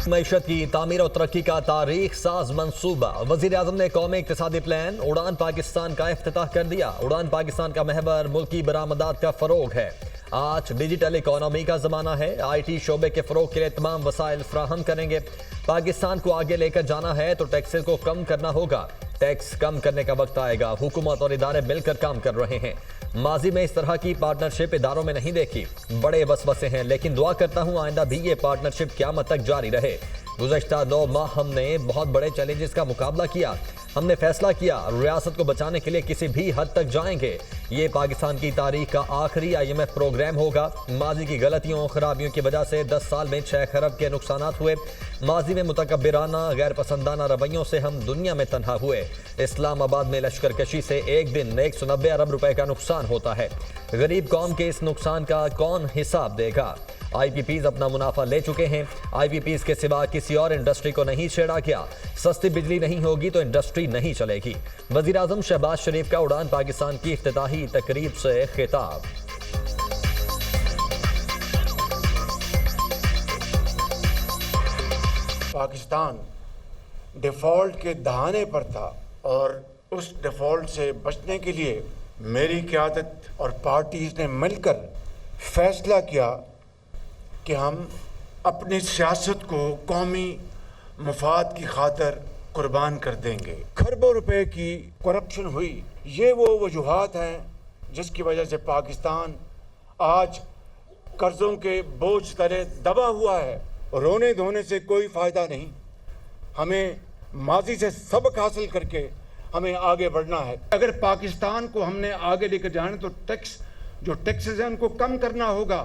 मईशत की तामीर और तरक्की का तारीख साज मंसूबा। वज़ीर-ए-आज़म ने कौमी इक़्तिसादी प्लान उड़ान पाकिस्तान का इफ्तिताह कर दिया। उड़ान पाकिस्तान का महवर मुल्की बरामदात का फ़रोग है। आज डिजिटल इकोनॉमी का ज़माना है। IT शोबे के फ़रोग के लिए तमाम वसाइल फ्राहम करेंगे। पाकिस्तान को आगे लेकर जाना है तो टैक्सेस को कम करना होगा। टैक्स कम करने का वक्त आएगा। हुकूमत और इदारे मिलकर काम कर रहे हैं। माजी में इस तरह की पार्टनरशिप इदारों में नहीं देखी। बड़े वसवसे हैं, लेकिन दुआ करता हूं आइंदा भी ये पार्टनरशिप क़यामत तक जारी रहे। गुज़श्ता 9 माह हमने बहुत बड़े चैलेंजेस का मुकाबला किया। हमने फैसला किया रियासत को बचाने के लिए किसी भी हद तक जाएंगे। ये पाकिस्तान की तारीख का आखिरी IMF प्रोग्राम होगा। माजी की गलतियों और खराबियों की वजह से 10 साल में 6 खरब के नुकसानात हुए। माजी में मुतकब्बिराना गैर पसंदाना रवैयों से हम दुनिया में तन्हा हुए। इस्लामाबाद में लश्करकशी से एक दिन 190 अरब रुपए का नुकसान होता है। गरीब कौम के इस नुकसान का कौन हिसाब देगा? IPPs अपना मुनाफा ले चुके हैं। IPPs के सिवा किसी और इंडस्ट्री को नहीं छेड़ा गया। सस्ती बिजली नहीं होगी तो इंडस्ट्री नहीं चलेगी। वज़ीर-ए-आज़म शहबाज शरीफ का उड़ान पाकिस्तान की इफ्तिताही तकरीब से खिताब। पाकिस्तान डिफ़ॉल्ट के दहाने पर था और उस डिफ़ॉल्ट से बचने के लिए मेरी क़यादत और पार्टीज़ ने मिलकर फैसला किया कि हम अपनी सियासत को कौमी मफाद की खातिर कुर्बान कर देंगे। खरबों रुपए की करप्शन हुई। ये वो वजूहात हैं जिसकी वजह से पाकिस्तान आज कर्ज़ों के बोझ तले दबा हुआ है। रोने धोने से कोई फ़ायदा नहीं। हमें माजी से सबक हासिल करके हमें आगे बढ़ना है। अगर पाकिस्तान को हमने आगे लेकर जाना तो टैक्सेस हैं उनको कम करना होगा।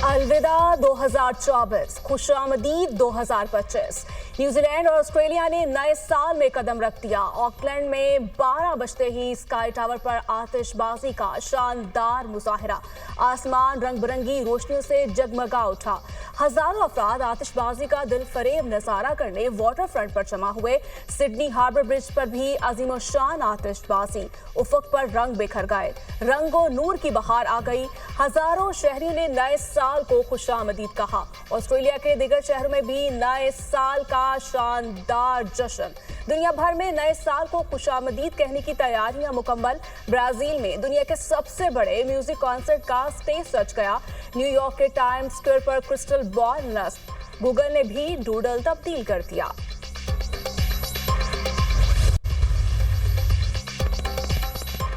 अलविदा 2024, खुशामदीद 2025। न्यूजीलैंड और ऑस्ट्रेलिया ने नए साल में कदम रख दिया। ऑकलैंड में 12 बजते ही स्काई टावर पर आतिशबाजी का शानदार मुजाहिरा। आसमान रंग बिरंगी रोशनियों से जगमगा उठा। हजारों अफराद आतिशबाजी का दिल फरेब नजारा करने वाटर फ्रंट पर जमा हुए। सिडनी हार्बर ब्रिज पर भी अजीम शान आतिशबाजी। उफक पर रंग बिखर गए। रंगो नूर की बहार आ गई। हजारों शहरियों ने नए साल को खुशामदीद कहा। ऑस्ट्रेलिया के दीगर शहरों में भी नए साल का शानदार जश्न। दुनिया भर में नए साल को खुशामदीद कहने की तैयारियां मुकम्मल। ब्राजील में दुनिया के सबसे बड़े म्यूजिक कॉन्सर्ट का स्टेज सज गया। न्यूयॉर्क के टाइम्स स्क्वायर पर क्रिस्टल बॉल नस्ब। गूगल ने भी डूडल तब्दील कर दिया।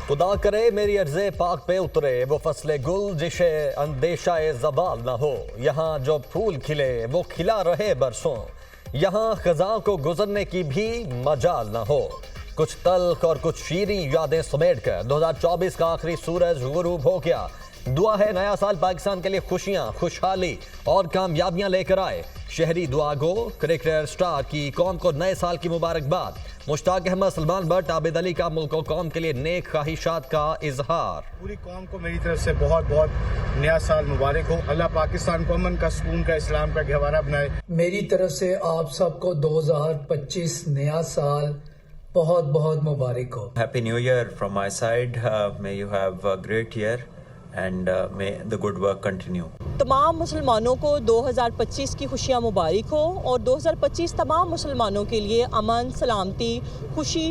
खुदा करे मेरी अर्ज़े पाक पे उतरे वो फसले गुल जिसे अंदेशा ज़वाल ना हो। यहाँ जो फूल खिले वो खिला रहे बरसों। यहाँ खज़ां को गुजरने की भी मजाल ना हो। कुछ तल्ख और कुछ शीरीं यादें समेट कर 2024 का आखिरी सूरज गुरूब हो गया। दुआ है नया साल पाकिस्तान के लिए खुशियां, खुशहाली और कामयाबियां लेकर आए। शहरी दुआ गो क्रिकेटर स्टार की कौम को नए साल की मुबारकबाद। मुश्ताक अहमद, सलमान बट, आबिद अली का मुल्क और कौम के लिए नेक ख्वाहिशात का इजहार। पूरी कौम को मेरी तरफ से बहुत बहुत नया साल मुबारक हो। अल्लाह पाकिस्तान को अमन का, सुकून का, इस्लाम का गहवारा बनाए। मेरी तरफ से आप सबको 2025 नया साल बहुत बहुत मुबारक हो। Happy New Year from my side. May you have a great year and may the good work continue. तमाम मुसलमानों को 2025 की खुशियाँ मुबारक हो और 2025 तमाम मुसलमानों के लिए अमन, सलामती, खुशी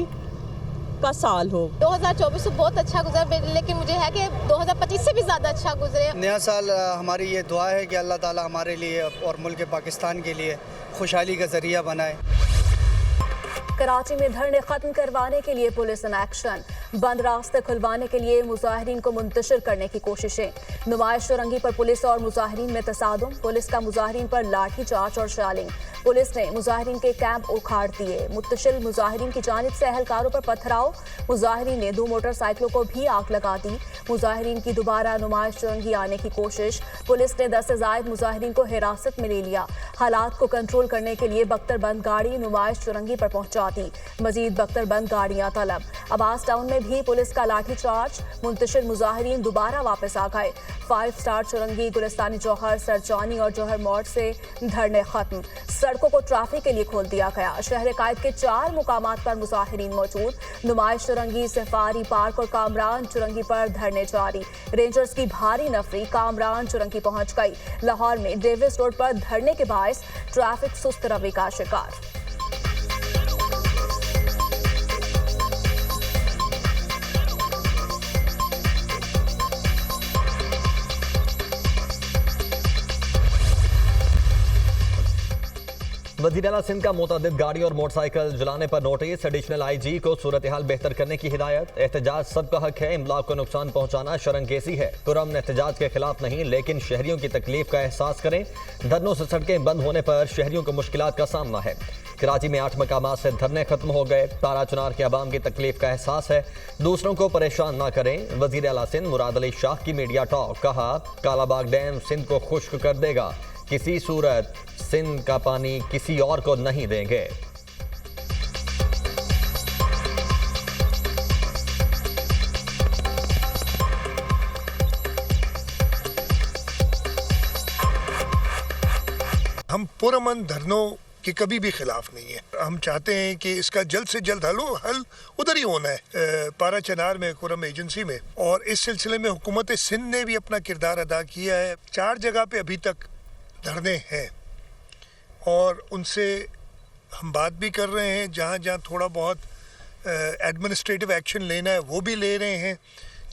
का साल हो। 2024 बहुत अच्छा गुजरा, लेकिन मुझे है कि 2025 से भी ज़्यादा अच्छा गुजरे। नया साल हमारी ये दुआ है कि अल्लाह ताला हमारे लिए और मुल्क पाकिस्तान के लिए खुशहाली का ज़रिया बनाए। कराची में धरने खत्म करवाने के लिए पुलिस इन एक्शन। बंद रास्ते खुलवाने के लिए मुजाहिरीन को मुंतशिर करने की कोशिशें। नुमाइश चौरंगी पर पुलिस और मुजाहिरीन में तसादुम। पुलिस का मुजाहिरीन पर लाठी चार्ज और शैलिंग। पुलिस ने मुजाहिरीन के कैंप उखाड़ दिए। मुत्तशिल मुजाहिरीन की जानिब से अहलकारों पर पथराव। मुजाहिरीन ने 2 मोटरसाइकिलों को भी आग लगा दी। मुजाहिरीन की दोबारा नुमाइश चौरंगी आने की कोशिश। पुलिस ने 10 से ज़ायद मुजाहिरीन को हिरासत में ले लिया। हालात को कंट्रोल करने के लिए बख्तरबंद गाड़ी नुमाइश चौरंगी पर पहुंचा दी। मजीद बख्तरबंद गाड़ियां तलब। अब्बास टाउन में में भी पुलिस का लाठीचार्ज, मुंतशिर मुजाहिरीन दोबारा वापस आ गए। 5 स्टार चुरंगी, गुलिस्तानी जौहर, सरजानी और जौहर मोड़ से धरने खत्म। सड़कों को ट्रैफिक के लिए खोल दिया गया। शहर कायद के 4 मुकामात पर मुजाहिरीन मौजूद। नुमाइश चुरंगी, सफारी पार्क और कामरान चुरंगी पर धरने जारी। रेंजर्स की भारी नफरी कामरान चुरंगी पहुंच गई। लाहौर में डेविस रोड पर धरने के बायस ट्रैफिक सुस्त रवि का शिकार। वज़ीर आला सिंध का मुतअद्दिद गाड़ी और मोटरसाइकिल जलाने पर नोटिस। एडिशनल IG को सूरत हाल बेहतर करने की हिदायत। एहतजाज सबका हक है, इमलाक को नुकसान पहुंचाना शर्मंगेज़ी है। कुरम एहतजाज के खिलाफ नहीं, लेकिन शहरियों की तकलीफ का एहसास करें। धरनों से सड़कें बंद होने पर शहरियों को मुश्किलात का सामना है। कराची में 8 मकामात से धरने खत्म हो गए। तारा चुनार के अवाम की तकलीफ का एहसास है, दूसरों को परेशान ना करें। वज़ीर आला सिंध मुराद अली शाह की मीडिया टॉक। कहा, कालाबाग डैम सिंध को खुश्क कर देगा, किसी सूरत सिंध का पानी किसी और को नहीं देंगे। हम पुरअमन धरनों के कभी भी खिलाफ नहीं है। हम चाहते हैं कि इसका जल्द से जल्द हल उधर ही होना है, पारा चनार में, कुरम एजेंसी में। और इस सिलसिले में हुकूमत सिंध ने भी अपना किरदार अदा किया है। 4 जगह पे अभी तक धरने हैं और उनसे हम बात भी कर रहे हैं। जहाँ जहाँ थोड़ा बहुत एडमिनिस्ट्रेटिव एक्शन लेना है वो भी ले रहे हैं,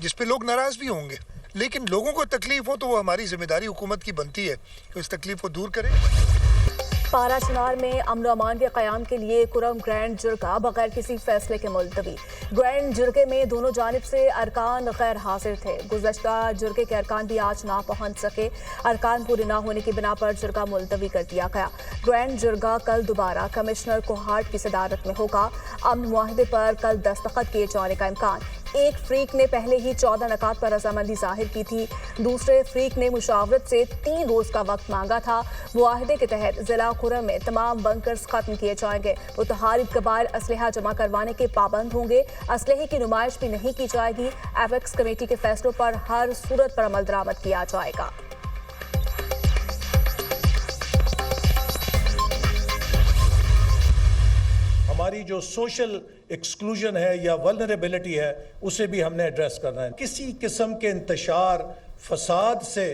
जिस पे लोग नाराज़ भी होंगे। लेकिन लोगों को तकलीफ हो तो वो हमारी जिम्मेदारी हुकूमत की बनती है कि इस तकलीफ को दूर करें। पारा चनार में अमन अमान के क़याम के लिए कुरम ग्रैंड जुर्गा बगैर किसी फैसले के मुलतवी। ग्रैंड जुर्गे में दोनों जानिब से अरकान गैर हाजिर थे। गुज़श्ता जुर्गे के अरकान भी आज ना पहुंच सके। अरकान पूरे ना होने की बिना पर जुर्गा मुलतवी कर दिया गया। ग्रैंड जुर्गा कल दोबारा कमिश्नर कोहाट की सदारत में होगा। अमन मुआहदे पर कल दस्तखत किए जाने का इम्कान। एक फ्रीक ने पहले ही 14 नकात पर रजामंदी जाहिर की थी। दूसरे फ्रीक ने मुशावरत से 3 रोज का वक्त मांगा था। मुआहदे के तहत जिला कुरम में तमाम बंकर्स खत्म किए जाएंगे। मुतहारिब कबाइल असलहा जमा करवाने के पाबंद होंगे। असलहे की नुमाइश भी नहीं की जाएगी। एपेक्स कमेटी के फैसलों पर हर सूरत पर अमल दरामद किया जाएगा। हमारी जो सोशल एक्सक्लूजन है या वल्नरेबिलिटी है उसे भी हमने एड्रेस करना है। किसी किस्म के इंतशार फसाद से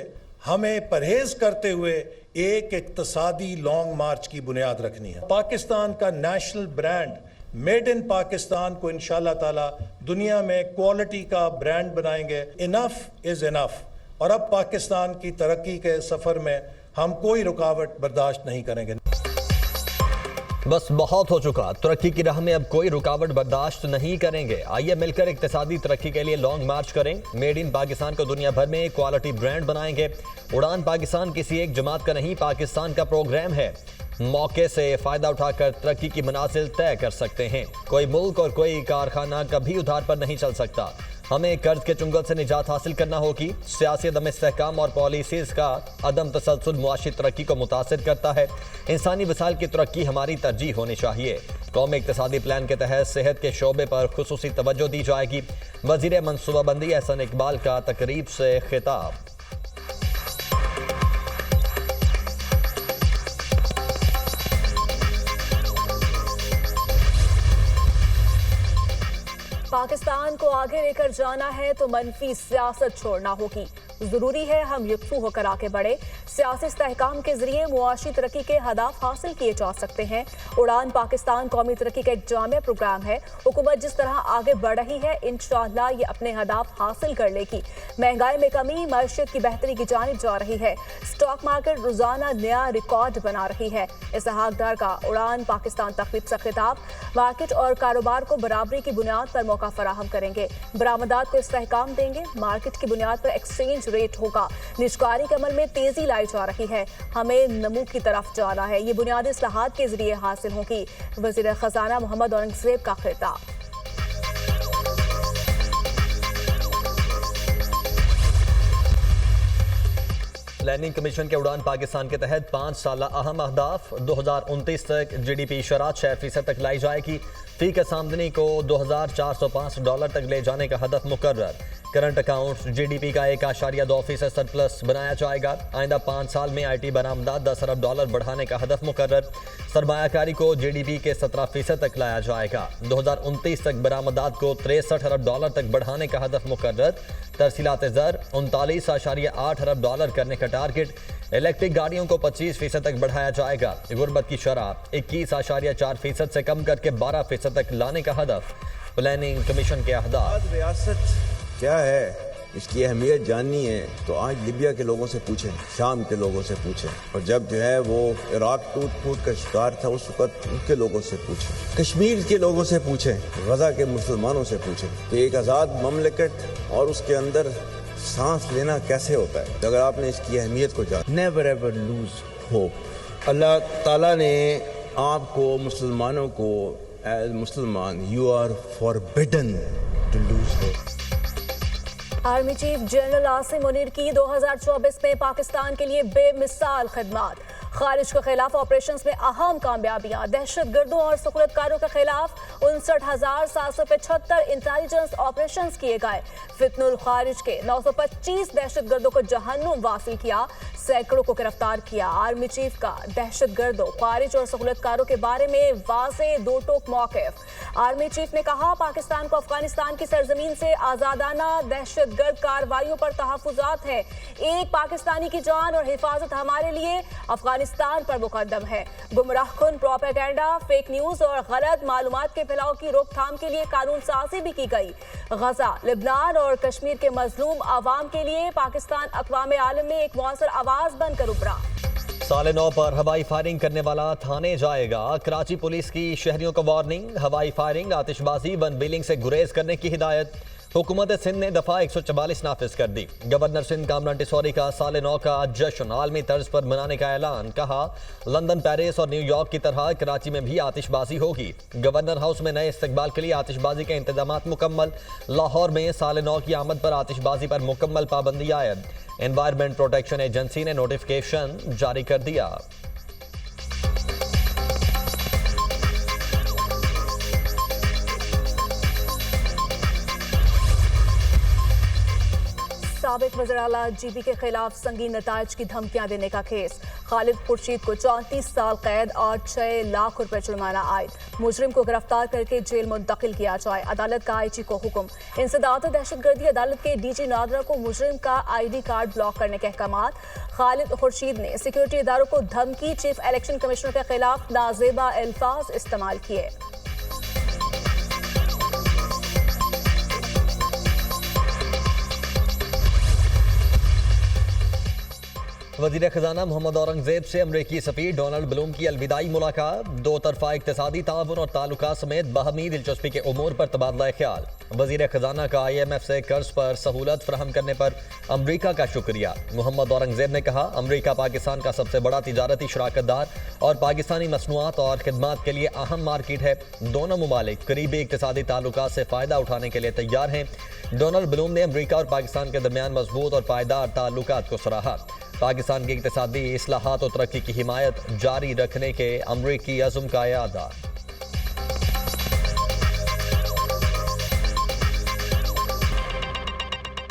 हमें परहेज करते हुए एक इक्तसादी लॉन्ग मार्च की बुनियाद रखनी है। पाकिस्तान का national brand made in Pakistan को इंशाल्लाह ताला दुनिया में क्वालिटी का ब्रांड बनाएंगे। Enough is enough. और अब पाकिस्तान की तरक्की के सफर में हम कोई रुकावट बर्दाश्त नहीं करेंगे। बस बहुत हो चुका, तरक्की की राह में अब कोई रुकावट बर्दाश्त नहीं करेंगे। आइए मिलकर इक्तिसादी तरक्की के लिए लॉन्ग मार्च करें। मेड इन पाकिस्तान को दुनिया भर में क्वालिटी ब्रांड बनाएंगे। उड़ान पाकिस्तान किसी एक जमात का नहीं, पाकिस्तान का प्रोग्राम है। मौके से फ़ायदा उठाकर तरक्की की मनाजिल तय कर सकते हैं। कोई मुल्क और कोई कारखाना कभी उधार पर नहीं चल सकता। हमें कर्ज के चुंगल से निजात हासिल करना होगी। सियासी अदम इस्तेहकाम और पॉलिसीज़ का अदम तसलसल मुआशी तरक्की को मुतासिर करता है। इंसानी वसाइल की तरक्की हमारी तरजीह होनी चाहिए। कौमी इक्तिसादी प्लान के तहत सेहत के शोबे पर खुसूसी तवज्जो दी जाएगी। वज़ीर मनसूबाबंदी एहसन इकबाल का तकरीब से खिताब। पाकिस्तान को आगे लेकर जाना है तो मनफी सियासत छोड़ना होगी। जरूरी है हम यकसू होकर आगे बढ़े। सियासी इस्तेहकाम के जरिए मुआशी तरक्की के हदाफ हासिल किए जा सकते हैं। उड़ान पाकिस्तान कौमी तरक्की का एक जामिया प्रोग्राम है। हुकूमत जिस तरह आगे बढ़ रही है इंशाअल्लाह ये अपने हदाफ हासिल कर लेगी। महंगाई में कमी, मईशत की बेहतरी की जानिब जा रही है। स्टॉक मार्केट रोजाना नया रिकॉर्ड बना रही है। इसहाक डार का उड़ान पाकिस्तान तकरीब से खिताब। मार्केट और कारोबार को बराबरी की बुनियाद पर मौका फराहम करेंगे। बरामदात को इस्तेहकाम देंगे। मार्केट की बुनियाद पर एक्सचेंज रेट होगा। निजकारी के अमल में तेजी लाई जा रही है। हमें नमू की तरफ जाना है। ये बुनियादी इस्लाहात के जरिए हासिल होगी। वज़ीर खजाना मोहम्मद औरंगजेब का खिताब। प्लानिंग कमीशन के उड़ान पाकिस्तान के तहत 5 साल अहम अहदाफ 2029 तक GDP शरह 6% तक लाई जाएगी। फी का आमदनी को $2,405 तक ले जाने का हदफ मुकर्रर। करंट अकाउंट्स GDP का 1.2% सरप्लस बनाया जाएगा। आइंदा 5 साल में IT बरामदात $10 अरब बढ़ाने का हदफ मुकर्रर। सरमायाकारी को GDP के 17% तक लाया जाएगा। 2029 तक बरामदात को $63 अरब तक बढ़ाने का हदफ मुकर्रर। तरसीलात ज़र $39.8 अरब करने का टारगेट। इलेक्ट्रिक गाड़ियों को 25% तक बढ़ाया जाएगा। गुर्बत की शरह 21.4% से कम करके 12% तक लाने का हदफ। प्लानिंग कमीशन के अहदाफ। रियासत क्या है, इसकी अहमियत जाननी है तो आज लिबिया के लोगों से पूछें, शाम के लोगों से पूछें, और जब जो है वो इराक टूट फूट का शिकार था उस वक्त उनके लोगों से पूछें, कश्मीर के लोगों से पूछें, गजा के मुसलमानों से पूछें कि एक आज़ाद ममलिकत और उसके अंदर सांस लेना कैसे होता है। अगर आपने इसकी अहमियत को जाना, never ever lose hope. Allah Taala ने आपको मुसलमानों को as Musalman you are forbidden to lose hope. Army chief general Asim Munir की 2024 में पाकिस्तान के लिए बेमिसाल खदमात। खारिज के खिलाफ ऑपरेशंस में अहम कामयाबियां। दहशतगर्दों और सकुलतकारों के खिलाफ 59,775 इंटेलिजेंस ऑपरेशंस किए गए। फितनुल खारिज के 925 दहशतगर्दों को जहन्नुम वासिल किया, सैकड़ों को गिरफ्तार किया। आर्मी चीफ का दहशतगर्दों, खारिज और सकुलतकारों के बारे में वाज़े दो टोक मौक़िफ़। आर्मी चीफ ने कहा, पाकिस्तान को अफगानिस्तान की सरजमीन से आज़ादाना दहशतगर्द कार्रवाइयों पर तहफ़्फ़ुज़ात हैं। एक पाकिस्तानी की जान और हिफाजत हमारे लिए अफगानिस्तान पर मुकद्दम है। गुमराहकुन प्रोपेगेंडा, फेक न्यूज़ और गलत मालूमात के फैलाव की रोकथाम के लिए कानून साजी भी की गई। गजा, लिबनान और कश्मीर के मजलूम आवाम के लिए पाकिस्तान अक़वाम आलम में एक मौसर आवाज़ बनकर उभरा। साल 9 पर हवाई फायरिंग करने वाला थाने जाएगा। कराची पुलिस की शहरियों को वार्निंग। हवाई फायरिंग, आतिशबाजी, वन बिलिंग से गुरेज करने की हिदायत। हुकूमत सिंध ने दफा 144 नाफिज कर दी। गवर्नर सिंध कामरान टिसौरी का साल 9 का जश्न आलमी तर्ज पर मनाने का ऐलान। कहा, लंदन, पेरिस और न्यूयॉर्क की तरह कराची में भी आतिशबाजी होगी। गवर्नर हाउस में नए इस्तकबाल के लिए आतिशबाजी के इंतजाम मुकम्मल। लाहौर में साल 9 की आमद पर आतिशबाजी पर मुकम्मल पाबंदी आयद। एनवायरमेंट प्रोटेक्शन एजेंसी ने नोटिफिकेशन जारी कर दिया। साबिक वज़ीर-ए-आला GB के खिलाफ संगीन नताइज की धमकियां देने का केस। खालिद खुर्शीद को 34 साल कैद और 6 लाख रुपए जुर्माना आयद। मुजरिम को गिरफ्तार करके जेल मुंतकिल किया जाए। अदालत का IG को हुक्म। इंसदाद दहशतगर्दी अदालत के DG नादरा को मुजरिम का ID कार्ड ब्लॉक करने के अहकामात। खालिद खुर्शीद ने सिक्योरिटी इदारों को धमकी। चीफ इलेक्शन कमिश्नर के खिलाफ नाजेबा अल्फाज इस्तेमाल किए। वज़ीर ख़ज़ाना मोहम्मद औरंगज़ेब से अमरीकी सफ़ीर डोनाल्ड ब्लूम की अलविदाई मुलाकात। दो तरफ़ा इक़्तिसादी ताउन और ताल्लुकात समेत बाहमी दिलचस्पी के उमूर पर तबादला ख्याल। वज़ीर ख़ज़ाना का IMF से कर्ज पर सहूलत फराहम करने पर अमरीका का शुक्रिया। मोहम्मद औरंगज़ेब ने कहा, अमरीका पाकिस्तान का सबसे बड़ा तिजारती शराकतदार और पाकिस्तानी मसनूआत और खिदमात के लिए अहम मार्केट है। दोनों ममालिक करीबी इक़्तिसादी ताल्लुकात से फ़ायदा उठाने के लिए तैयार हैं। डोनाल्ड ब्लूम ने अमरीका और पाकिस्तान के दरमियान मजबूत और पायदार ताल्लुकात को सराहा। पाकिस्तान की इक़्तिसादी इस्लाहात और तरक्की की हिमायत जारी रखने के अमरीकी अज़्म का यादा।